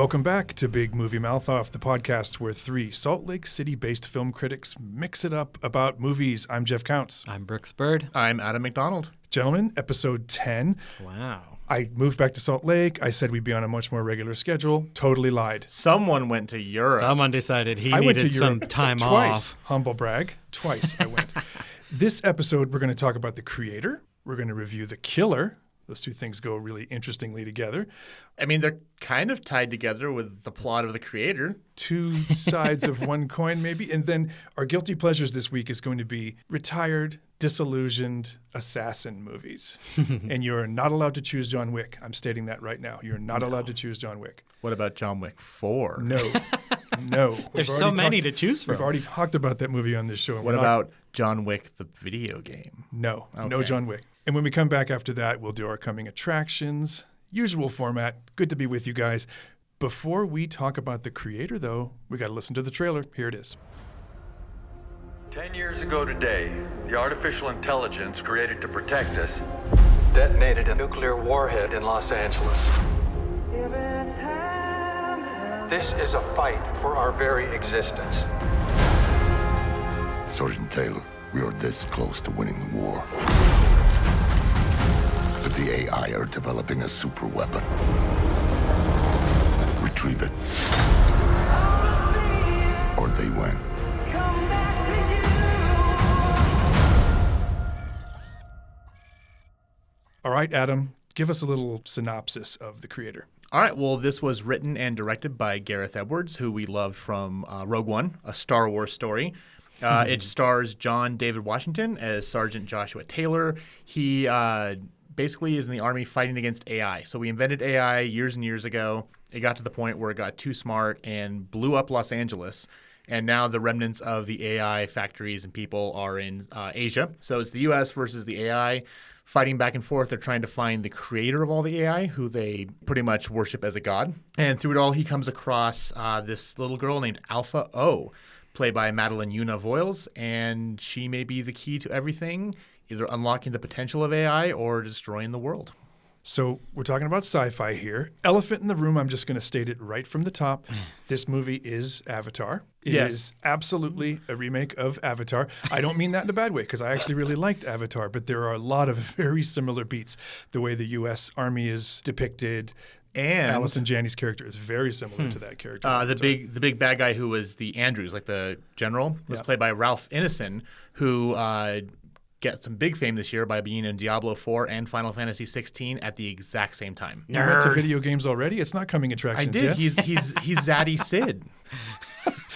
Welcome back to Big Movie Mouth Off, the podcast where three Salt Lake City-based film critics mix it up about movies. I'm Jeff Counts. I'm Brooks Bird. I'm Adam McDonald. Gentlemen, episode 10. Wow. I moved back to Salt Lake. I said we'd be on a much more regular schedule. Totally lied. Someone went to Europe. Someone decided he I went to needed some Europe time twice. off. Humble brag. Twice I went. This episode, we're going to talk about The Creator. We're going to review The Killer. Those two things go really interestingly together. I mean, they're kind of tied together with the plot of The Creator. Two sides of one coin, maybe. And then our guilty pleasures this week is going to be retired, disillusioned assassin movies. And you're not allowed to choose John Wick. I'm stating that right now. You're not allowed to choose John Wick. What about John Wick 4? No. There's so many to choose from. We've already talked about that movie on this show. What about John Wick, the video game? No. Okay. No John Wick. And when we come back after that, we'll do our coming attractions. Usual format. Good to be with you guys. Before we talk about The Creator, though, we got to listen to the trailer. Here it is. 10 years ago today, the artificial intelligence created to protect us detonated a nuclear warhead in Los Angeles. This is a fight for our very existence. Sergeant Taylor, we are this close to winning the war. But the AI are developing a super weapon. Retrieve it, or they win. All right, Adam, give us a little synopsis of The Creator. All right, well, this was written and directed by Gareth Edwards, who we loved from Rogue One, a Star Wars story. It stars John David Washington as Sergeant Joshua Taylor. He basically is in the Army fighting against AI. So we invented AI years and years ago. It got to the point where it got too smart and blew up Los Angeles. And now the remnants of the AI factories and people are in Asia. So it's the U.S. versus the AI fighting back and forth. They're trying to find the creator of all the AI, who they pretty much worship as a god. And through it all, he comes across this little girl named Alpha O, played by Madeline Yuna Voiles, and she may be the key to everything, either unlocking the potential of AI or destroying the world. So we're talking about sci-fi here. Elephant in the room, I'm just going to state it right from the top. This movie is Avatar. It is absolutely a remake of Avatar. I don't mean that in a bad way, because I actually really liked Avatar, but there are a lot of very similar beats. The way the U.S. Army is depicted, and Allison Janney's character is very similar to that character. The big bad guy who was the Andrews, like the general, was played by Ralph Ineson, who get some big fame this year by being in Diablo 4 and Final Fantasy 16 at the exact same time. You went to video games already? It's not coming attractions I did. yet. He's Zaddy Sid.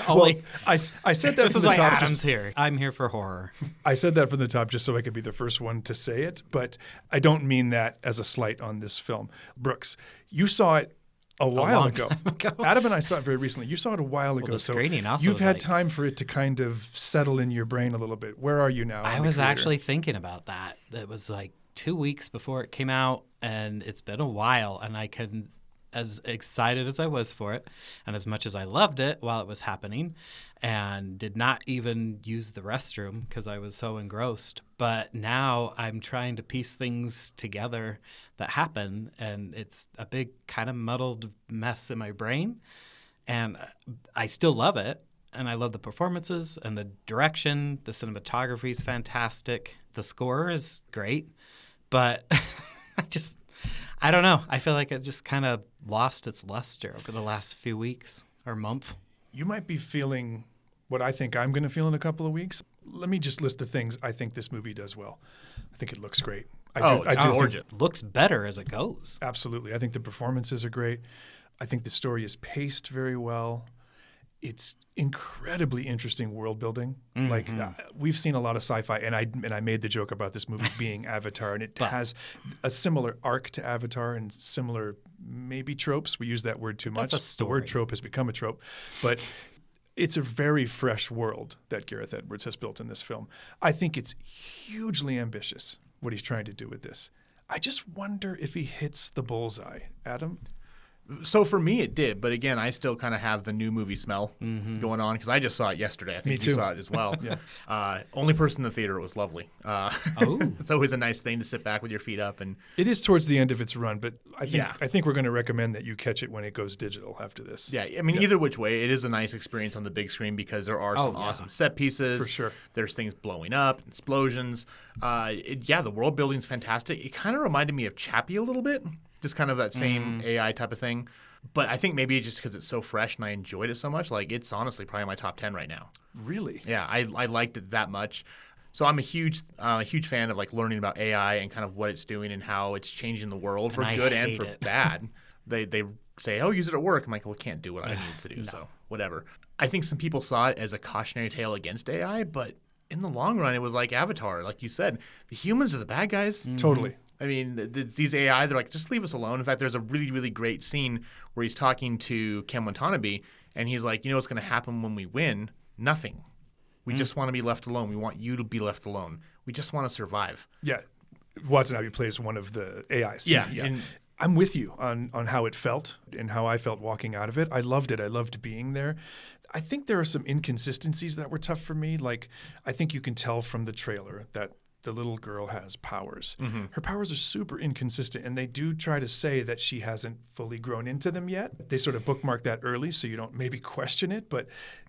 Well, I said that This from is the why top. Adam's here. I'm here for horror. I said that from the top just so I could be the first one to say it, but I don't mean that as a slight on this film. Brooks, you saw it a while ago. Adam and I saw it very recently. You saw it a while ago. The screening also you've was had like- time for it to kind of settle in your brain a little bit. Where are you now? I on The was Creator? actually thinking about that. It was like 2 weeks before it came out, and it's been a while, and I can, as excited as I was for it, and as much as I loved it while it was happening, and did not even use the restroom because I was so engrossed. But now I'm trying to piece things together that happen, and it's a big kind of muddled mess in my brain. And I still love it, and I love the performances and the direction. The cinematography is fantastic. The score is great. But I don't know. I feel like it just kind of lost its luster over the last few weeks or month. You might be feeling what I think I'm going to feel in a couple of weeks. Let me just list the things I think this movie does well. I think it looks great. I do gorgeous. think, Looks better as it goes. absolutely. I think the performances are great. I think the story is paced very well. It's incredibly interesting world building. Like we've seen a lot of sci-fi, and I made the joke about this movie being Avatar, and it has a similar arc to Avatar and similar maybe tropes. We use that word too much. That's a The word story. trope has become a trope, but it's a very fresh world that Gareth Edwards has built in this film. I think it's hugely ambitious what he's trying to do with this. I just wonder if he hits the bullseye. Adam? So for me, it did. But again, I still kind of have the new movie smell going on because I just saw it yesterday. I think you saw it as well. Only person in the theater. It was lovely. It's always a nice thing to sit back with your feet up. And it is towards the end of its run, but I think we're going to recommend that you catch it when it goes digital after this. Yeah, I mean, either which way, it is a nice experience on the big screen because there are some awesome set pieces. For sure. There's things blowing up, explosions. The world building's fantastic. It kind of reminded me of Chappie a little bit. Just kind of that same AI type of thing. But I think maybe just because it's so fresh and I enjoyed it so much, like it's honestly probably my top 10 right now. Really? Yeah, I liked it that much. So I'm a huge fan of like learning about AI and kind of what it's doing and how it's changing the world for good and for bad. They say, oh, use it at work. I'm like, well, I can't do what I need to do, so whatever. I think some people saw it as a cautionary tale against AI, but in the long run, it was like Avatar. Like you said, the humans are the bad guys. Totally. I mean, these AI, they're like, just leave us alone. In fact, there's a really, really great scene where he's talking to Ken Watanabe, and he's like, you know what's going to happen when we win? Nothing. We just want to be left alone. We want you to be left alone. We just want to survive. Yeah. Watanabe plays one of the AIs. Yeah. And I'm with you on how it felt and how I felt walking out of it. I loved it. I loved being there. I think there are some inconsistencies that were tough for me. Like, I think you can tell from the trailer that the little girl has powers. Her powers are super inconsistent, and they do try to say that she hasn't fully grown into them yet. They sort of bookmark that early so you don't maybe question it, but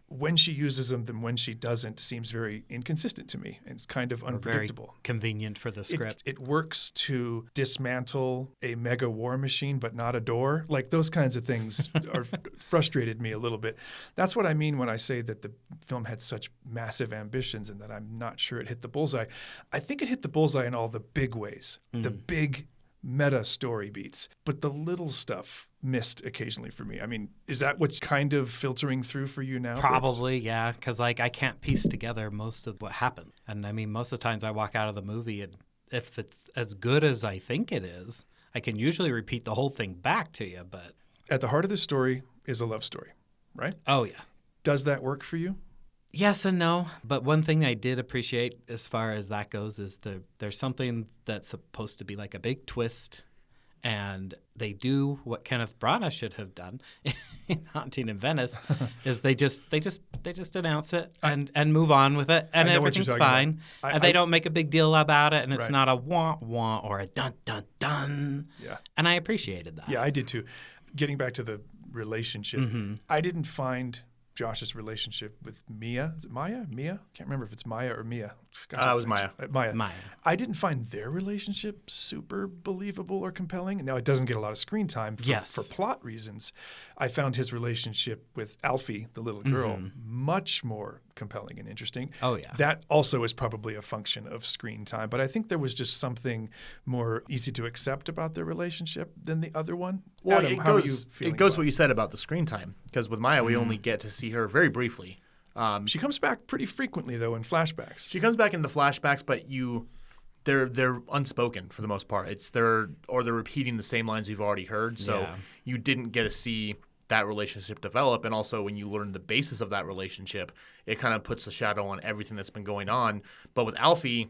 when she uses them and when she doesn't seems very inconsistent to me. And it's kind of unpredictable. Very convenient for the script. It works to dismantle a mega war machine, but not a door. Like those kinds of things frustrated me a little bit. That's what I mean when I say that the film had such massive ambitions and that I'm not sure it hit the bullseye. I think it hit the bullseye in all the big ways, the big meta story beats, but the little stuff missed occasionally for me. I mean, is that what's kind of filtering through for you now? Probably, yeah, because like I can't piece together most of what happened. And I mean, most of the times I walk out of the movie and if it's as good as I think it is, I can usually repeat the whole thing back to you, but... At the heart of the story is a love story, right? Oh, yeah. Does that work for you? Yes and no, but one thing I did appreciate as far as that goes is there's something that's supposed to be like a big twist, and they do what Kenneth Branagh should have done in Haunting in Venice, is they just announce it and move on with it, and everything's fine, and they don't make a big deal about it, and it's not a wah wah or a dun dun dun. Yeah, and I appreciated that. Yeah, I did too. Getting back to the relationship, I didn't find Josh's relationship with Mia. Is it Maya? Mia? Can't remember if it's Maya or Mia. It was Maya. Maya. I didn't find their relationship super believable or compelling. Now, it doesn't get a lot of screen time for plot reasons. I found his relationship with Alfie, the little girl, much more compelling and interesting. Oh, yeah. That also is probably a function of screen time, but I think there was just something more easy to accept about their relationship than the other one. Well, Adam, it goes what you said about the screen time, because with Maya, we only get to see her very briefly. She comes back pretty frequently, though, in flashbacks. She comes back in the flashbacks, but they're unspoken for the most part. They're repeating the same lines you've already heard, so you didn't get to see that relationship develop. And also, when you learn the basis of that relationship, it kind of puts a shadow on everything that's been going on. But with Alfie,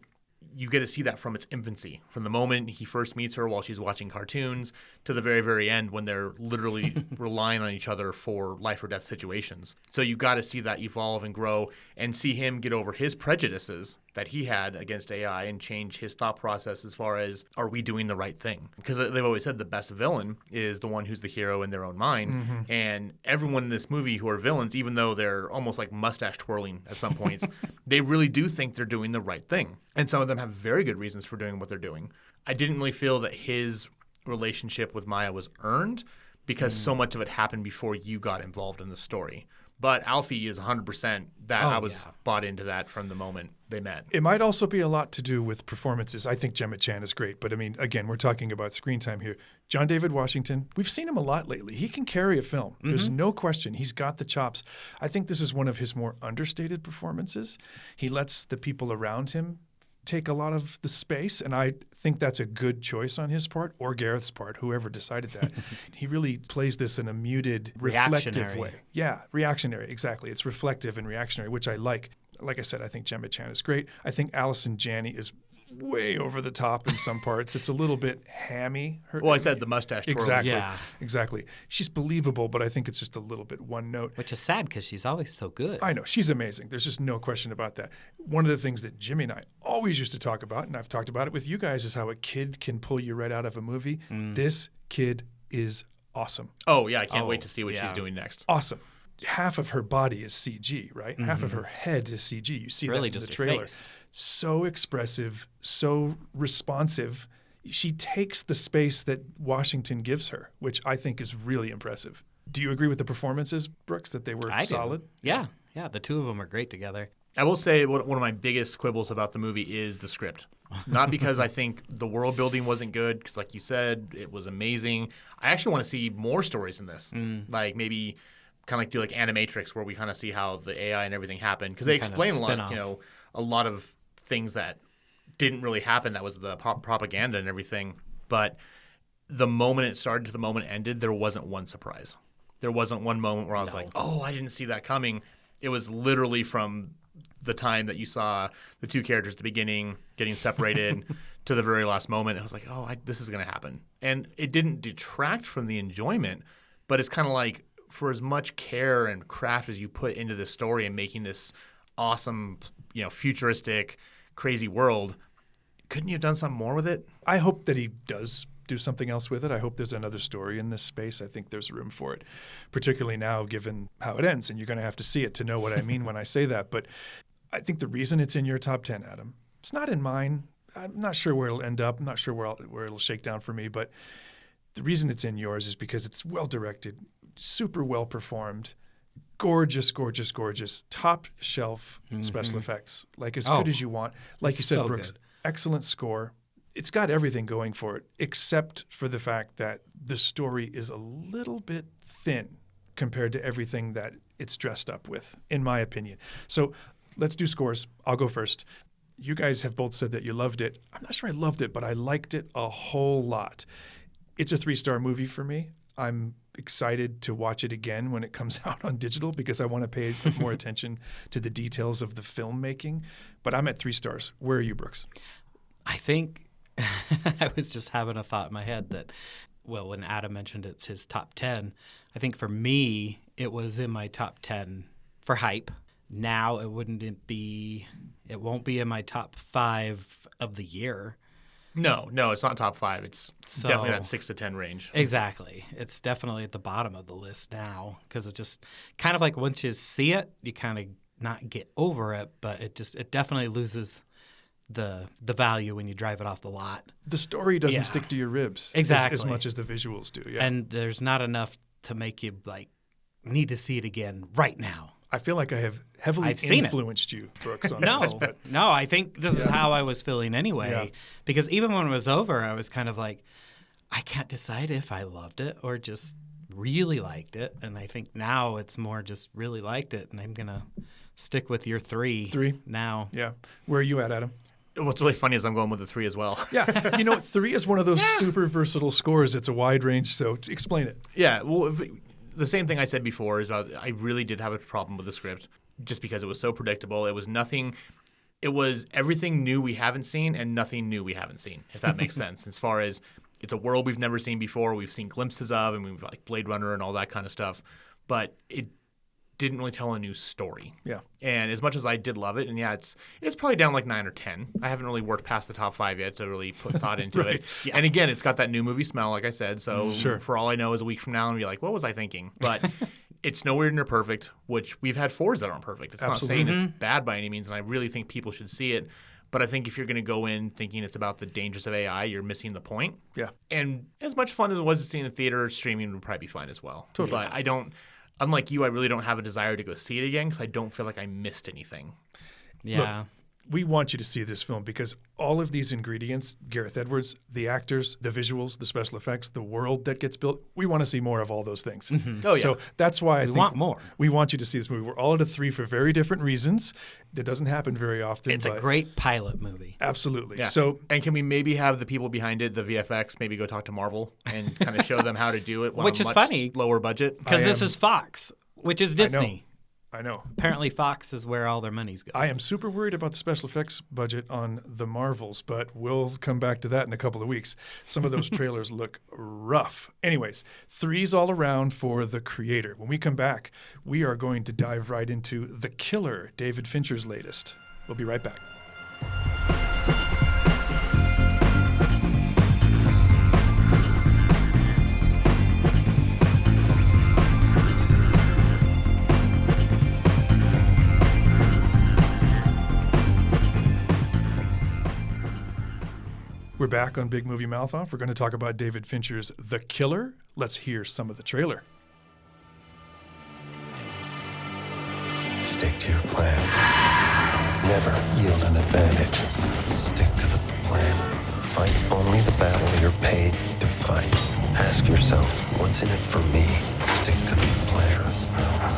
you get to see that from its infancy, from the moment he first meets her while she's watching cartoons to the very, very end when they're literally relying on each other for life or death situations. So you got to see that evolve and grow and see him get over his prejudices that he had against AI and change his thought process as far as, are we doing the right thing? Because they've always said the best villain is the one who's the hero in their own mind. And everyone in this movie who are villains, even though they're almost like mustache twirling at some points, they really do think they're doing the right thing. And some of them have very good reasons for doing what they're doing. I didn't really feel that his relationship with Maya was earned because so much of it happened before you got involved in the story. But Alfie is 100% that. I was bought into that from the moment they met. It might also be a lot to do with performances. I think Gemma Chan is great, but I mean, again, we're talking about screen time here. John David Washington, we've seen him a lot lately. He can carry a film. There's no question. He's got the chops. I think this is one of his more understated performances. He lets the people around him take a lot of the space, and I think that's a good choice on his part, or Gareth's part, whoever decided that. He really plays this in a muted, reflective way. Yeah, reactionary, exactly. It's reflective and reactionary, which I like. Like I said, I think Gemma Chan is great. I think Allison Janney is way over the top in some parts. It's a little bit hammy. Well, I said the mustache twirl. Exactly. Yeah. Exactly. She's believable, but I think it's just a little bit one note. Which is sad because she's always so good. I know. She's amazing. There's just no question about that. One of the things that Jimmy and I always used to talk about, and I've talked about it with you guys, is how a kid can pull you right out of a movie. This kid is awesome. Oh, yeah. I can't wait to see what she's doing next. Awesome. Half of her body is CG, right? Half of her head is CG. You see Really that in just the her trailer. face. So expressive, so responsive. She takes the space that Washington gives her, which I think is really impressive. Do you agree with the performances, Brooks, that they were I do. solid? Yeah. The two of them are great together. I will say one of my biggest quibbles about the movie is the script. Not because I think the world building wasn't good, because like you said, it was amazing. I actually want to see more stories in this. Like maybe kind of like do like Animatrix, where we kind of see how the AI and everything happened. Because they kind of explain a lot, spin-off. a lot of things that didn't really happen. That was the propaganda and everything. But the moment it started to the moment it ended, there wasn't one surprise. There wasn't one moment where I was like, oh, I didn't see that coming. It was literally from the time that you saw the two characters at the beginning getting separated to the very last moment. I was like, oh, this is going to happen. And it didn't detract from the enjoyment, but it's kind of like for as much care and craft as you put into this story and making this awesome, futuristic, crazy world, couldn't you have done something more with it? I hope that he does do something else with it. I hope there's another story in this space. I think there's room for it, particularly now given how it ends. And you're going to have to see it to know what I mean when I say that. But I think the reason it's in your top 10, Adam, it's not in mine. I'm not sure where it'll end up. I'm not sure where it'll shake down for me. But the reason it's in yours is because it's well directed, super well performed, gorgeous, gorgeous, gorgeous, top shelf special effects, like as good as you want. Like you said, so Brooks, good. excellent score. It's got everything going for it, except for the fact that the story is a little bit thin compared to everything that it's dressed up with, in my opinion. So let's do scores. I'll go first. You guys have both said that you loved it. I'm not sure I loved it, but I liked it a whole lot. It's a 3-star movie for me. I'm excited to watch it again when it comes out on digital because I want to pay more attention to the details of the filmmaking. But I'm at 3 stars. Where are you, Brooks? I think I was just having a thought in my head that, well, when Adam mentioned it's his top 10, I think for me, it was in my top 10 for hype. Now it won't be in my top 5 of the year. No, it's not top 5. It's So- definitely that 6 to 10 range. Exactly. It's definitely at the bottom of the list now because it's just kind of like once you see it, you kind of not get over it, but it definitely loses the value when you drive it off the lot. The story doesn't Yeah. stick to your ribs Exactly. as much as the visuals do. Yeah. And there's not enough to make you like need to see it again right now. I feel like I have heavily I've seen it. influenced you, Brooks, on No, this. But no, I think this is how I was feeling anyway. Yeah. Because even when it was over, I was kind of like, I can't decide if I loved it or just really liked it. And I think now it's more just really liked it. And I'm going to stick with your 3. 3? Now. Yeah. Where are you at, Adam? What's really funny is I'm going with the 3 as well. Yeah. 3 is one of those super versatile scores. It's a wide range. So explain it. Yeah, well, the same thing I said before is I really did have a problem with the script just because it was so predictable. It was nothing. It was everything new we haven't seen and nothing new we haven't seen, if that makes sense. As far as it's a world we've never seen before, we've seen glimpses of, and we've like Blade Runner and all that kind of stuff, but it didn't really tell a new story. Yeah. And as much as I did love it, and yeah, it's probably down like 9 or 10. I haven't really worked past the top 5 yet to really put thought into Right. it. Yeah. And again, it's got that new movie smell, like I said. So Sure. for all I know, is a week from now, and be like, what was I thinking? But it's nowhere near perfect. Which we've had 4s that aren't perfect. It's Absolutely. not saying it's bad by any means, and I really think people should see it. But I think if you're going to go in thinking it's about the dangers of AI, you're missing the point. Yeah. And as much fun as it was to see in the theater, streaming would probably be fine as well. Totally. But I don't. Unlike you, I really don't have a desire to go see it again because I don't feel like I missed anything. Yeah. We want you to see this film because all of these ingredients, Gareth Edwards, the actors, the visuals, the special effects, the world that gets built, we want to see more of all those things. Oh, yeah. So that's why I think want more. We want you to see this movie. We're all at a 3 for very different reasons. That doesn't happen very often. It's a but great pilot movie. Absolutely. Yeah. So and can we maybe have the people behind it, the VFX, maybe go talk to Marvel and kind of show them how to do it on Which a is much funny. lower budget? Because this am- is Fox, which is Disney. I know. Apparently Fox is where all their money's going. I am super worried about the special effects budget on the Marvels, but we'll come back to that in a couple of weeks. Some of those trailers look rough. Anyways, 3s all around for The Creator. When we come back, we are going to dive right into The Killer, David Fincher's latest. We'll be right back. We're back on Big Movie Mouth Off. We're going to talk about David Fincher's The Killer. Let's hear some of the trailer. Stick to your plan. Never yield an advantage. Stick to the plan. Fight only the battle you're paid to fight. Ask yourself, what's in it for me? Stick to the plan.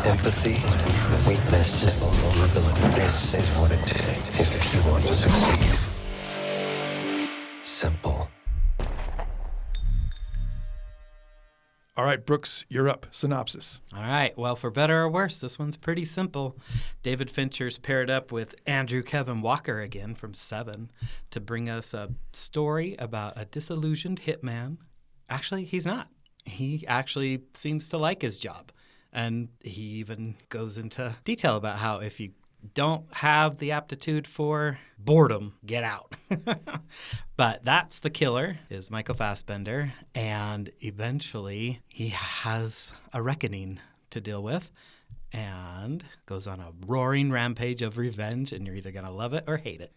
Empathy, weakness, vulnerability. This is what it takes if you want to succeed. Simple. All right, Brooks, you're up. Synopsis. All right. Well, for better or worse, this one's pretty simple. David Fincher's paired up with Andrew Kevin Walker again from Seven to bring us a story about a disillusioned hitman. Actually, he's not. He actually seems to like his job. And he even goes into detail about how if you don't have the aptitude for boredom, get out. But that's The Killer, is Michael Fassbender, and eventually he has a reckoning to deal with and goes on a roaring rampage of revenge, and you're either going to love it or hate it.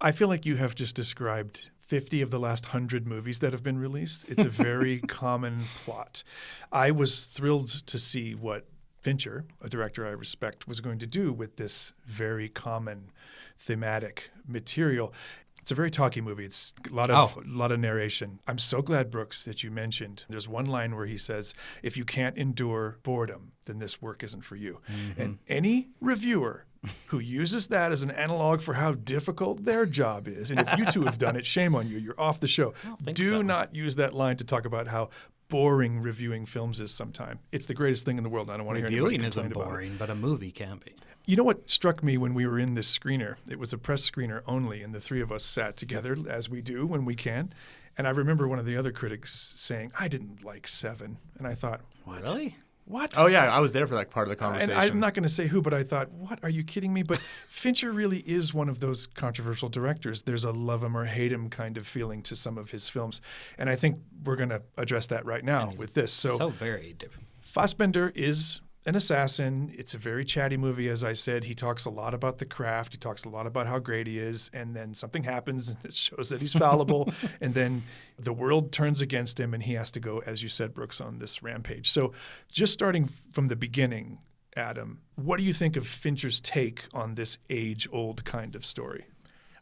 I feel like you have just described 50 of the last 100 movies that have been released. It's a very common plot. I was thrilled to see what Fincher, a director I respect, was going to do with this very common thematic material. It's a very talky movie. It's a lot of narration. I'm so glad, Brooks, that you mentioned. There's one line where he says, if you can't endure boredom, then this work isn't for you. Mm-hmm. And any reviewer who uses that as an analog for how difficult their job is, and if you two have done it, shame on you. You're off the show. Do not use that line to talk about how boring reviewing films is sometime. It's the greatest thing in the world. I don't want to hear anybody complain about it. Reviewing isn't boring, but a movie can be. You know what struck me when we were in this screener? It was a press screener only, and the three of us sat together, as we do when we can. And I remember one of the other critics saying, I didn't like Seven. And I thought, what? Really? What? Oh, yeah, I was there for that part of the conversation. And I'm not going to say who, but I thought, what? Are you kidding me? But Fincher really is one of those controversial directors. There's a love him or hate him kind of feeling to some of his films. And I think we're going to address that right now with this. So very different. Fassbender is an assassin. It's a very chatty movie, as I said. He talks a lot about the craft. He talks a lot about how great he is. And then something happens and it shows that he's fallible. And then the world turns against him and he has to go, as you said, Brooks, on this rampage. So just starting from the beginning, Adam, what do you think of Fincher's take on this age-old kind of story?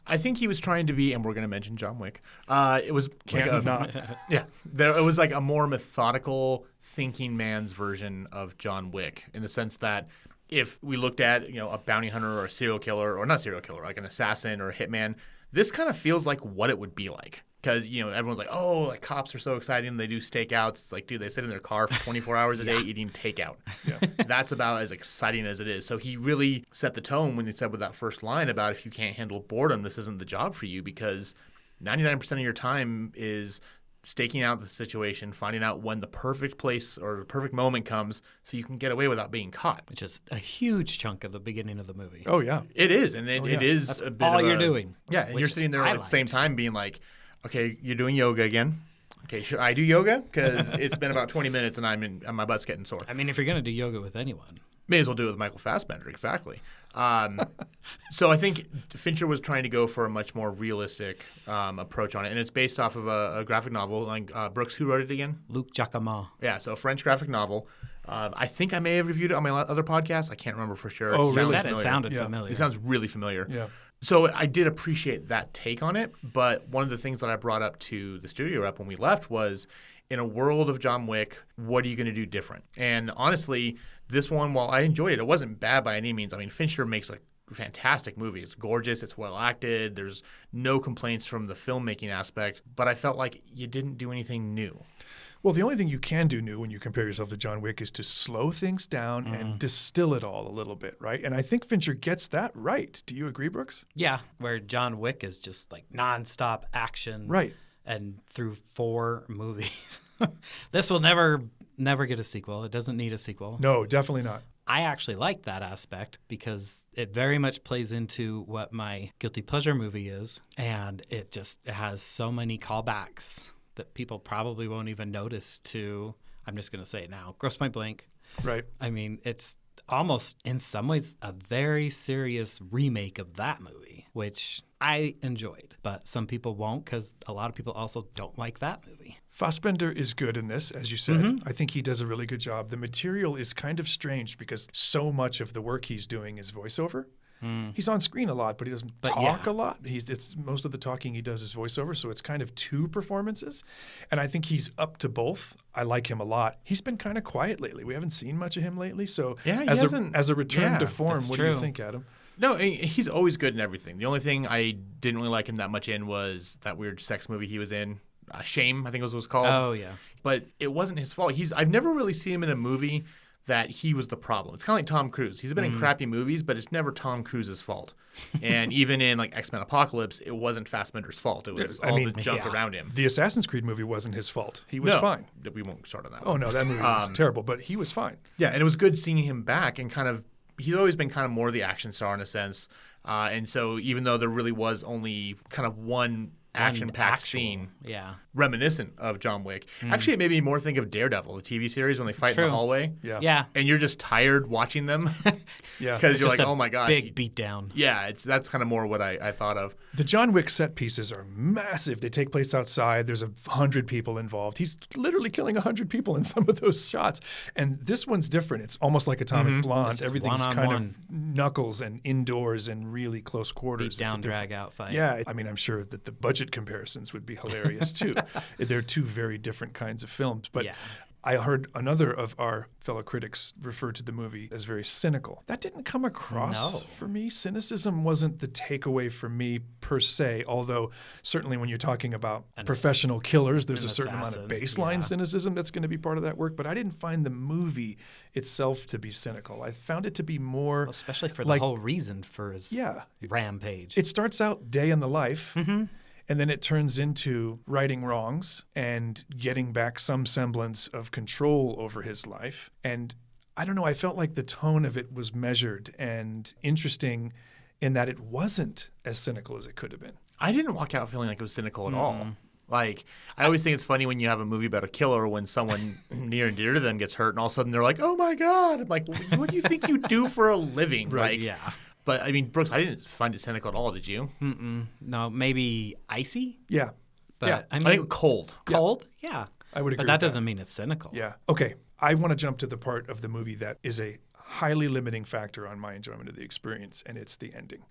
I think he was trying to be, and we're going to mention John Wick. It was it was like a more methodical thinking man's version of John Wick, in the sense that if we looked at a bounty hunter or a serial killer, or not serial killer, like an assassin or a hitman, this kind of feels like what it would be like. Because, everyone's like, oh, like cops are so exciting. They do stakeouts. It's like, dude, they sit in their car for 24 hours a day eating takeout. Yeah. That's about as exciting as it is. So he really set the tone when he said with that first line about if you can't handle boredom, this isn't the job for you, because 99% of your time is staking out the situation, finding out when the perfect place or the perfect moment comes so you can get away without being caught. Which is a huge chunk of the beginning of the movie. Oh, yeah. It is. And it is That's a bit all of you're doing. Yeah, and you're sitting there at the same time being like, okay, you're doing yoga again. Okay, should I do yoga? Because it's been about 20 minutes and my butt's getting sore. I mean, if you're going to do yoga with anyone. May as well do it with Michael Fassbender, exactly. So I think Fincher was trying to go for a much more realistic approach on it. And it's based off of a graphic novel. Like, Brooks, who wrote it again? Luc Jacquemin. Yeah, so a French graphic novel. I think I may have reviewed it on my other podcast. I can't remember for sure. Oh, really? It sounded familiar. It sounds really familiar. Yeah. So I did appreciate that take on it, but one of the things that I brought up to the studio rep when we left was, in a world of John Wick, what are you going to do different? And honestly, this one, while I enjoyed it, it wasn't bad by any means. I mean, Fincher makes a fantastic movie. It's gorgeous. It's well acted. There's no complaints from the filmmaking aspect. But I felt like you didn't do anything new. Well, the only thing you can do new when you compare yourself to John Wick is to slow things down and distill it all a little bit, right? And I think Fincher gets that right. Do you agree, Brooks? Yeah, where John Wick is just like nonstop action. Right. And through 4 movies. This will never get a sequel. It doesn't need a sequel. No, definitely not. I actually like that aspect because it very much plays into what my guilty pleasure movie is. And it has so many callbacks that people probably won't even notice to, I'm just going to say it now, Gross Point Blank. Right. I mean, it's almost in some ways a very serious remake of that movie, which I enjoyed. But some people won't because a lot of people also don't like that movie. Fassbender is good in this, as you said. I think he does a really good job. The material is kind of strange because so much of the work he's doing is voiceover. He's on screen a lot, but he doesn't talk a lot. It's most of the talking he does is voiceover, so it's kind of 2 performances. And I think he's up to both. I like him a lot. He's been kind of quiet lately. We haven't seen much of him lately. So as a return to form, what do you think, Adam? No, he's always good in everything. The only thing I didn't really like him that much in was that weird sex movie he was in. Shame, I think was what it was called. Oh, yeah. But it wasn't his fault. I've never really seen him in a movie that he was the problem. It's kind of like Tom Cruise. He's been in crappy movies, but it's never Tom Cruise's fault. And even in like X-Men Apocalypse, it wasn't Fassbender's fault. It was the junk around him. The Assassin's Creed movie wasn't his fault. He was fine. We won't start on that Oh, one. no, that movie was terrible, but he was fine. Yeah, and it was good seeing him back and kind of he's always been kind of more the action star in a sense. And so even though there really was only kind of one action-packed scene reminiscent of John Wick. Actually, it made me more think of Daredevil, the TV series, when they fight in the hallway. Yeah. And you're just tired watching them. Yeah. Because you're like, oh my gosh. Big beatdown. Yeah, that's kind of more what I thought of. The John Wick set pieces are massive. They take place outside. There's 100 people involved. He's literally killing 100 people in some of those shots. And this one's different. It's almost like Atomic Blonde. Everything's kind of knuckles and indoors and really close quarters. Beat down, drag out fight. Yeah. I mean, I'm sure that the budget comparisons would be hilarious too. They're 2 very different kinds of films. But I heard another of our fellow critics refer to the movie as very cynical. That didn't come across for me. Cynicism wasn't the takeaway for me per se, although certainly when you're talking about professional killers, there's a certain amount of baseline cynicism that's going to be part of that work. But I didn't find the movie itself to be cynical. I found it to be more... especially for the whole reason for his rampage. It starts out day in the life. And then it turns into righting wrongs and getting back some semblance of control over his life. And I don't know, I felt like the tone of it was measured and interesting in that it wasn't as cynical as it could have been. I didn't walk out feeling like it was cynical at all. Like, I always think it's funny when you have a movie about a killer when someone near and dear to them gets hurt and all of a sudden they're like, oh my God. I'm like, what do you think you do for a living? Right. Like, but, I mean, Brooks, I didn't find it cynical at all, did you? No, maybe icy? Yeah. But I mean, I think cold. Cold? Yeah. I would agree But that with doesn't mean it's cynical. Yeah. Okay. I want to jump to the part of the movie that is a highly limiting factor on my enjoyment of the experience, and it's the ending.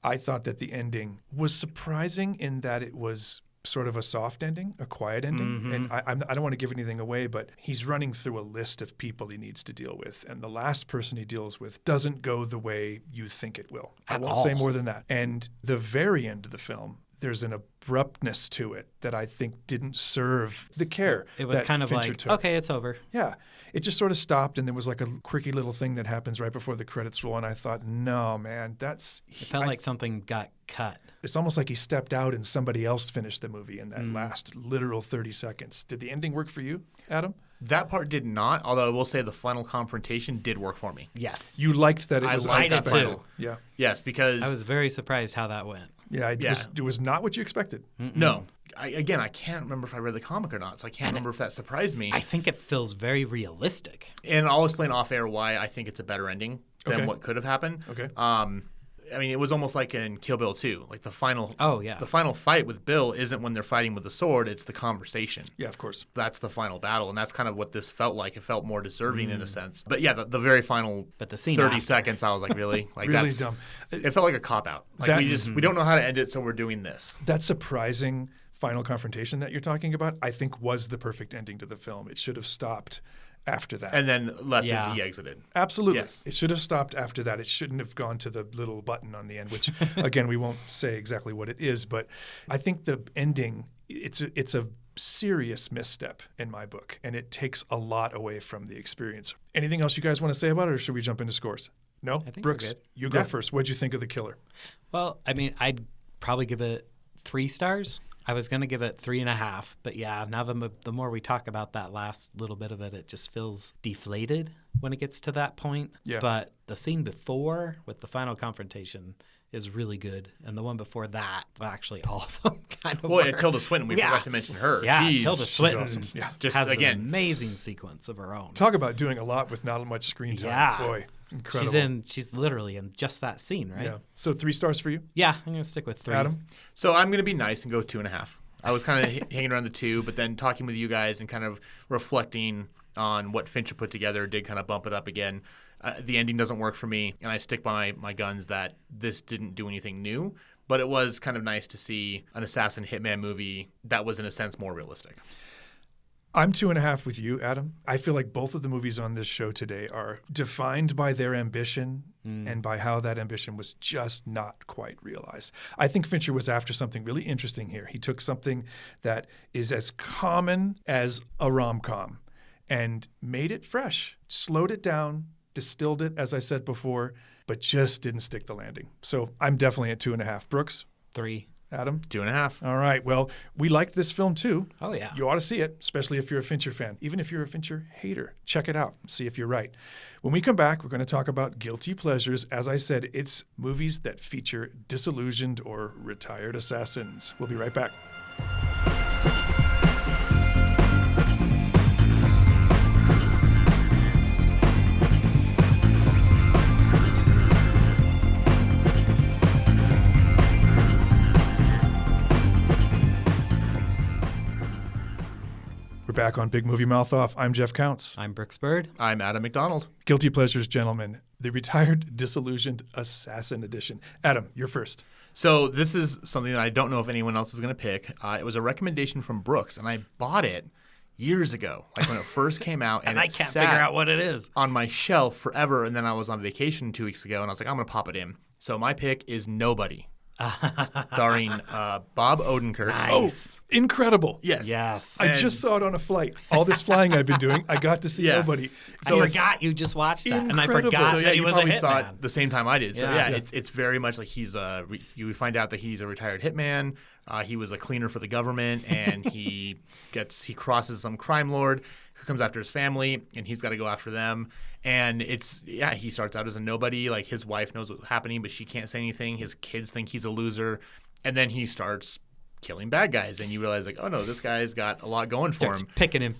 I thought that the ending was surprising in that it was sort of a soft ending, a quiet ending. And I don't want to give anything away, but he's running through a list of people he needs to deal with. And the last person he deals with doesn't go the way you think it will. I won't say more than that. And the very end of the film, there's an abruptness to it that I think didn't serve the care. It was that kind of Fincher like, took. okay, it's over. Yeah. It just sort of stopped, and there was like a quirky little thing that happens right before the credits roll, and I thought, no, man, that's... It felt like something got cut. It's almost like he stepped out and somebody else finished the movie in that last literal 30 seconds. Did the ending work for you, Adam? That part did not, although I will say the final confrontation did work for me. Yes. You liked that it was liked that unexpected. too. Yeah. Yes, because... I was very surprised how that went. Yeah, it was not what you expected. No. I can't remember if I read the comic or not, so I can't remember if that surprised me. I think it feels very realistic. And I'll explain off air why I think it's a better ending than what could have happened. Okay. I mean, it was almost like in Kill Bill 2. Like the final the final fight with Bill isn't when they're fighting with the sword, it's the conversation. Yeah, of course. That's the final battle, and that's kind of what this felt like. It felt more deserving in a sense. But yeah, the very final But the scene 30 after. seconds, I was like, really? Like Really that's dumb. It felt like a cop-out. Like we don't know how to end it, so we're doing this. That surprising final confrontation that you're talking about, I think was the perfect ending to the film. It should have stopped after that. And then left Yeah. as he exited. Absolutely. Yes. It should have stopped after that. It shouldn't have gone to the little button on the end, which, again, we won't say exactly what it is. But I think the ending, it's a serious misstep in my book, and it takes a lot away from the experience. Anything else you guys want to say about it, or should we jump into scores? No? I think we're Brooks, good. you go first. What'd you think of The Killer? Well, I mean, I'd probably give it 3 stars. I was going to give it 3.5, but yeah, now the more we talk about that last little bit of it, it just feels deflated when it gets to that point. Yeah. But the scene before with the final confrontation is really good, and the one before that, well, actually all of them kind of Well, were. Tilda Swinton, we forgot to mention her. Yeah, She's Tilda Swinton awesome. Yeah. Just has again- an amazing sequence of her own. Talk about doing a lot with not much screen time. Yeah. Boy, incredible. She's literally in just that scene, right? Yeah. So 3 stars for you, Yeah, I'm going to stick with 3. Adam? So I'm going to be nice and go with 2.5. I was kind of hanging around the 2, but then talking with you guys and kind of reflecting on what Fincher put together did kind of bump it up again. The ending doesn't work for me, and I stick by my guns that this didn't do anything new, but it was kind of nice to see an assassin hitman movie that was in a sense more realistic. I'm 2.5 with you, Adam. I feel like both of the movies on this show today are defined by their ambition and by how that ambition was just not quite realized. I think Fincher was after something really interesting here. He took something that is as common as a rom-com and made it fresh, slowed it down, distilled it, as I said before, but just didn't stick the landing. So I'm definitely at 2.5. Brooks? 3. Adam? 2.5. All right. Well, we liked this film too. Oh, yeah. You ought to see it, especially if you're a Fincher fan. Even if you're a Fincher hater, check it out. See if you're right. When we come back, we're going to talk about guilty pleasures. As I said, it's movies that feature disillusioned or retired assassins. We'll be right back. We're back on Big Movie Mouth Off. I'm Jeff Counts. I'm Brooks Bird. I'm Adam McDonald. Guilty pleasures, gentlemen. The Retired Disillusioned Assassin Edition. Adam, you're first. So this is something that I don't know if anyone else is going to pick. It was a recommendation from Brooks, and I bought it years ago, like when it first came out. And it I can't sat figure out what it is. on my shelf forever, and then I was on vacation 2 weeks ago, and I was like, I'm going to pop it in. So my pick is Nobody, starring Bob Odenkirk. Nice. Incredible. Yes. Yes. I just saw it on a flight. All this flying I've been doing, I got to see Yeah. Nobody. I forgot you just watched that, and I incredible. forgot So yeah, that he you was a probably saw hitman. it the same time I did. So Yeah. yeah, it's very much like he's you find out that he's a retired hitman. He was a cleaner for the government, and he crosses some crime lord who comes after his family, and he's got to go after them. And he starts out as a nobody. Like his wife knows what's happening, but she can't say anything. His kids think he's a loser, and then he starts killing bad guys, and you realize like, oh no, this guy's got a lot going for Starts him. picking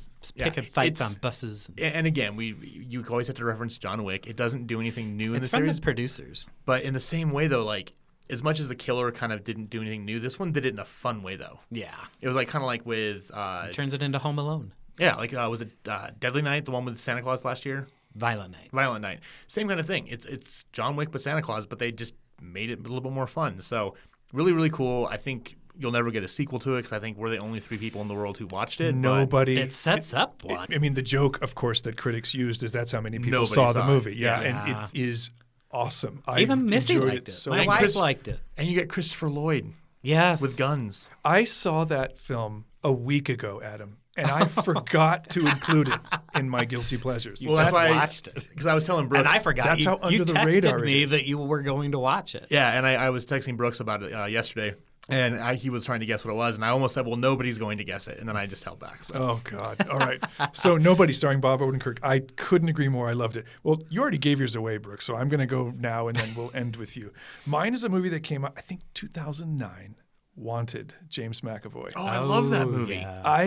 fights it's- on buses. And again, you always have to reference John Wick. It doesn't do anything new in It's the from series, the producers. but in the same way though, like as much as The Killer kind of didn't do anything new, this one did it in a fun way though. Yeah. It was like kind of like with Turns it into Home Alone. was it Deadly Night, the one with Santa Claus last year? Violent Night. Violent Night. Same kind of thing. It's John Wick but Santa Claus, but they just made it a little bit more fun. So really, really cool. I think you'll never get a sequel to it because I think we're the only 3 people in the world who watched it. but Nobody. It sets up one. I mean, the joke, of course, that critics used is that's how many people Nobody saw the saw it. movie. Yeah, Yeah. and it is awesome. I Even Missy enjoyed liked it. so My much. wife Chris- liked it. And you get Christopher Lloyd Yes. with guns. I saw that film a week ago, Adam, and I forgot to include it in my guilty pleasures. Well, just that's why watched it. because I was telling Brooks. And I forgot. That's you, how under you the texted radar it me is. that you were going to watch it. Yeah, and I was texting Brooks about it yesterday, and he was trying to guess what it was, and I almost said, well, nobody's going to guess it, and then I just held back. So. Oh, God. All right. So Nobody starring Bob Odenkirk. I couldn't agree more. I loved it. Well, you already gave yours away, Brooks, so I'm going to go now, and then we'll end with you. Mine is a movie that came out, I think, 2009. Wanted, James McAvoy. Oh, I love that movie. Yeah.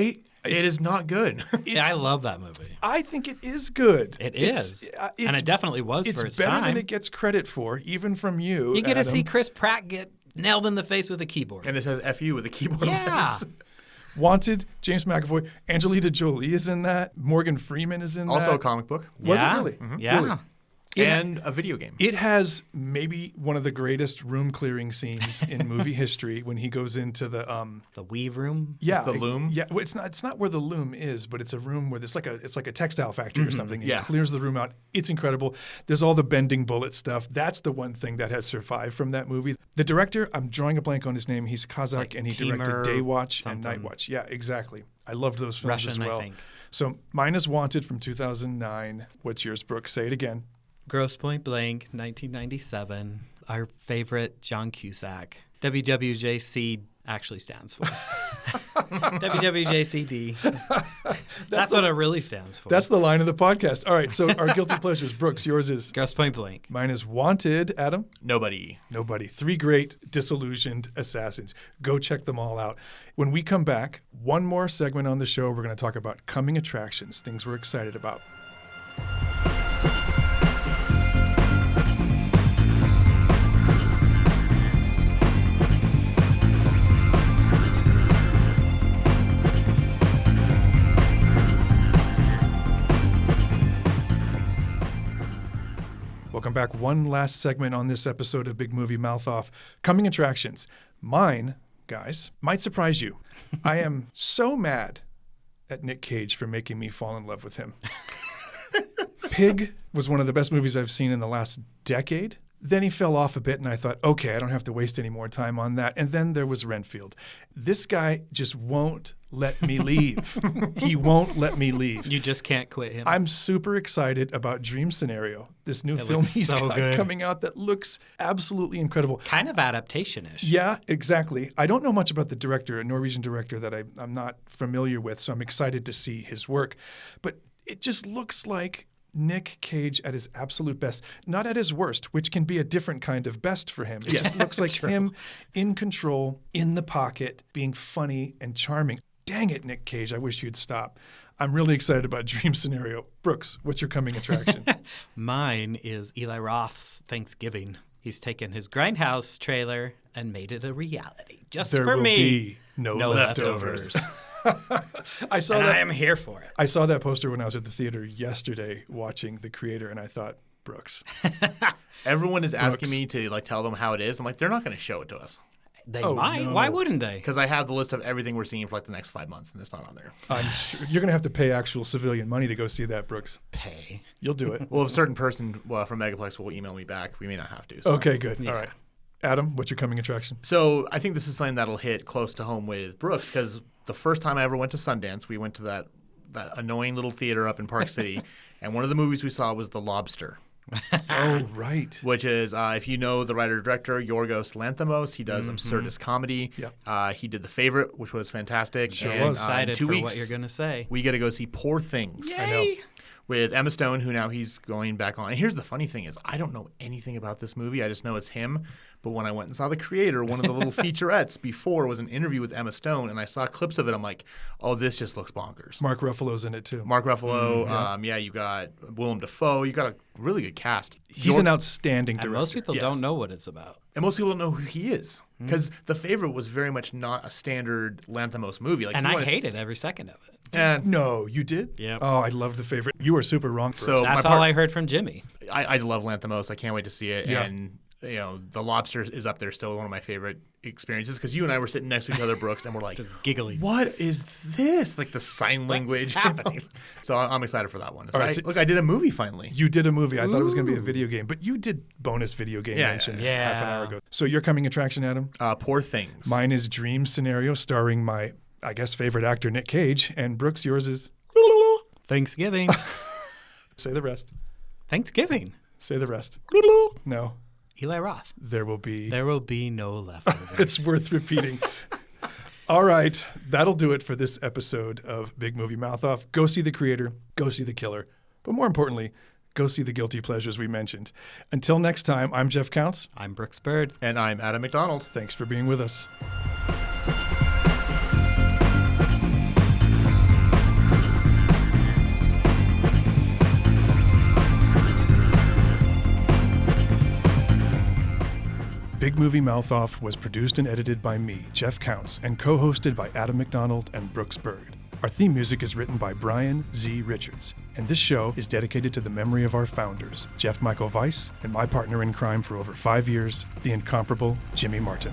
It is not good. Yeah, I love that movie. I think it is good. It It's- is. it's- And it definitely was It's for its better time. than it gets credit for, even from you. You get to Adam. see Chris Pratt get nailed in the face with a keyboard. And it says "FU" with a keyboard. Yeah. letters. Wanted, James McAvoy. Angelina Jolie is in that. Morgan Freeman is in Also that. a comic book. Was Yeah. it really? Yeah. Really? And a video game. It has maybe one of the greatest room clearing scenes in movie history when he goes into the weave room. Yeah, It's the loom. Yeah, well, it's not where the loom is, but it's a room where it's like a textile factory or something. He yeah. clears the room out. It's incredible. There's all the bending bullet stuff. That's the one thing that has survived from that movie. The director, I'm drawing a blank on his name. He's Kazakh, like and he Timur directed Day Watch and something. Night Watch. Yeah, exactly. I loved those films Russian, as I well. think. So mine is Wanted from 2009. What's yours, Brooke? Say it again. Grosse Point Blank, 1997. Our favorite John Cusack. WWJC actually stands for. WWJCD. That's what it really stands for. That's the line of the podcast. All right, so our guilty pleasures. Brooks, yours is? Grosse Point Blank. Mine is Wanted. Adam? Nobody. 3 great disillusioned assassins. Go check them all out. When we come back, one more segment on the show, we're going to talk about coming attractions, things we're excited about. Welcome back. One last segment on this episode of Big Movie Mouth Off. Coming attractions. Mine, guys, might surprise you. I am so mad at Nick Cage for making me fall in love with him. Pig was one of the best movies I've seen in the last decade. Then he fell off a bit, and I thought, okay, I don't have to waste any more time on that. And then there was Renfield. This guy just won't let me leave. He won't let me leave. You just can't quit him. I'm super excited about Dream Scenario, this new film looks he's so got good. coming out that looks absolutely incredible. Kind of adaptation-ish. Yeah, exactly. I don't know much about the director, a Norwegian director that I'm not familiar with, so I'm excited to see his work. But it just looks like Nick Cage at his absolute best, not at his worst, which can be a different kind of best for him. It just looks like him in control, in the pocket, being funny and charming. Dang it, Nick Cage, I wish you'd stop. I'm really excited about Dream Scenario. Brooks, what's your coming attraction? Mine is Eli Roth's Thanksgiving. He's taken his Grindhouse trailer and made it a reality. Just There for will me. be no leftovers. I saw And that. I am here for it. I saw that poster when I was at the theater yesterday watching The Creator, and I thought, Brooks. Everyone is asking Brooks. me to tell them how it is. I'm like, they're not going to show it to us They Oh, might. no. Why wouldn't they? because I have the list of everything we're seeing for the next 5 months, and it's not on there. I'm sure you're going to have to pay actual civilian money to go see that, Brooks. Pay. You'll do it. Well, a certain person from Megaplex will email me back. We may not have to. So. Okay, good. All right. Adam, what's your coming attraction? So I think this is something that'll hit close to home with Brooks because the first time I ever went to Sundance, we went to that annoying little theater up in Park City, and one of the movies we saw was The Lobster, Oh, right. which is, if you know the writer-director, Yorgos Lanthimos, he does absurdist comedy. Yep. He did The Favorite, which was fantastic. Sure and, was. Excited in 2 for weeks, what you're going to say. we get to go see Poor Things. I know. With Emma Stone, who now he's going back on. And here's the funny thing is I don't know anything about this movie. I just know it's him. But when I went and saw The Creator, one of the little featurettes before was an interview with Emma Stone, and I saw clips of it. I'm like, oh, this just looks bonkers. Mark Ruffalo's in it, too. Mark Ruffalo, you got Willem Dafoe. You got a really good cast. He's an outstanding director. And most people Yes. don't know what it's about. And most people don't know who he is because The Favorite was very much not a standard Lanthimos movie. Like, And you I wanna hated every second of it. And No, you did? Yep. Oh, I love The Favorite. You were super wrong. So- Brooks. That's my all part- I heard from Jimmy. I love Lanthimos. I can't wait to see it. Yeah. And The Lobster is up there still one of my favorite experiences because you and I were sitting next to each other, Brooks, and we're like, Just giggly. what is this? Like the sign language. happening? So I'm excited for that one. So All right, look, I did a movie finally. You did a movie. I thought it was going to be a video game, but you did bonus video game Yeah, mentions yeah. half an hour ago. So your coming attraction, Adam? Poor Things. Mine is Dream Scenario, starring my, I guess, favorite actor, Nick Cage. And Brooks, yours is? Thanksgiving. Say the rest. Thanksgiving. Say the rest. No. Eli Roth. There will be. There will be no leftovers. It's worth repeating. All right. That'll do it for this episode of Big Movie Mouth Off. Go see The Creator. Go see The Killer. But more importantly, go see the guilty pleasures we mentioned. Until next time, I'm Jeff Counts. I'm Brooks Bird. And I'm Adam McDonald. Thanks for being with us. Big Movie Mouth Off was produced and edited by me, Jeff Counts, and co-hosted by Adam McDonald and Brooks Bird. Our theme music is written by Brian Z. Richards, and this show is dedicated to the memory of our founders, Jeff Michael Weiss, and my partner in crime for over 5 years, the incomparable Jimmy Martin.